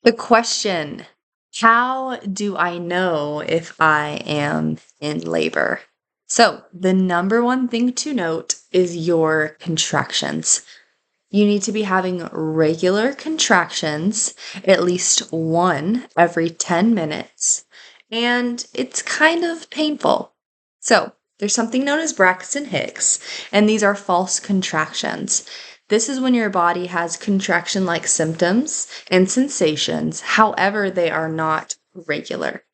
The question, how do I know if I am in labor? So, the number one thing to note is your contractions. You need to be having regular contractions, at least one every 10 minutes, and it's kind of painful. So, there's something known as Braxton Hicks, and these are false contractions. This is when your body has contraction like symptoms and sensations, however, they are not regular.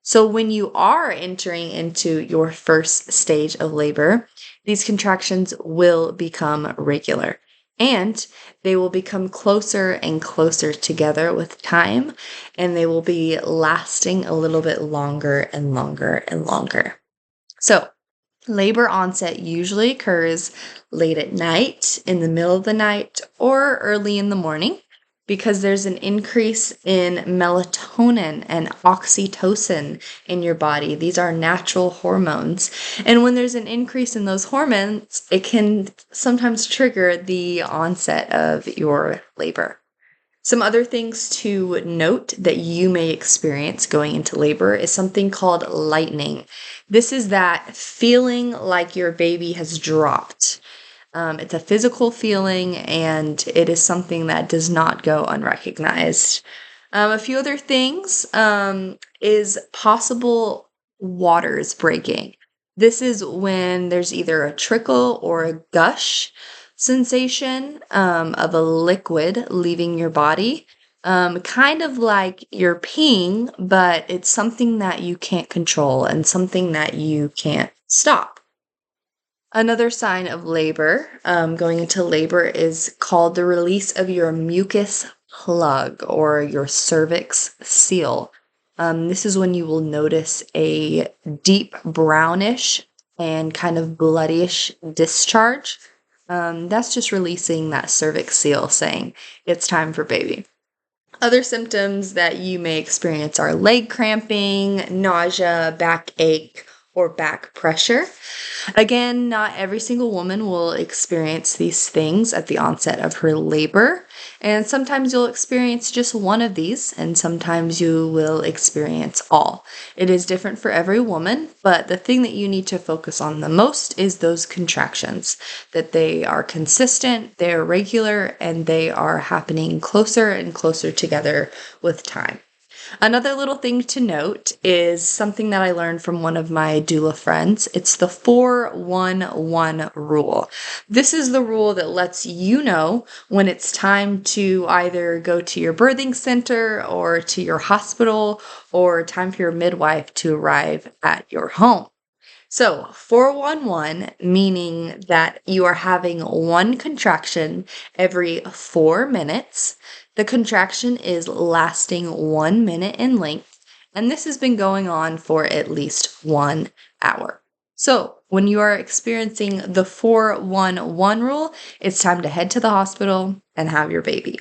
So, when you are entering into your first stage of labor, these contractions will become regular and they will become closer and closer together with time, and they will be lasting a little bit longer and longer and longer. So, labor onset usually occurs late at night, in the middle of the night, or early in the morning because there's an increase in melatonin and oxytocin in your body. These are natural hormones. And when there's an increase in those hormones, it can sometimes trigger the onset of your labor. Some other things to note that you may experience going into labor is something called lightning. This is that feeling like your baby has dropped. It's a physical feeling and it is something that does not go unrecognized. A few other things is possible waters breaking. This is when there's either a trickle or a gush sensation of a liquid leaving your body. Kind of like you're peeing, but it's something that you can't control and something that you can't stop. Another sign of labor, going into labor, is called the release of your mucus plug or your cervix seal. This is when you will notice a deep brownish and kind of bloodyish discharge. That's just releasing that cervix seal saying it's time for baby. Other symptoms that you may experience are leg cramping, nausea, backache, or back pressure. Again, not every single woman will experience these things at the onset of her labor, and sometimes you'll experience just one of these, and sometimes you will experience all. It is different for every woman, but the thing that you need to focus on the most is those contractions, that they are consistent, they're regular, and they are happening closer and closer together with time. Another little thing to note is something that I learned from one of my doula friends. It's the 411 rule. This is the rule that lets you know when it's time to either go to your birthing center or to your hospital or time for your midwife to arrive at your home. So, 411 meaning that you are having one contraction every 4 minutes. The contraction is lasting 1 minute in length, and this has been going on for at least 1 hour. So, when you are experiencing the 411 rule, it's time to head to the hospital and have your baby.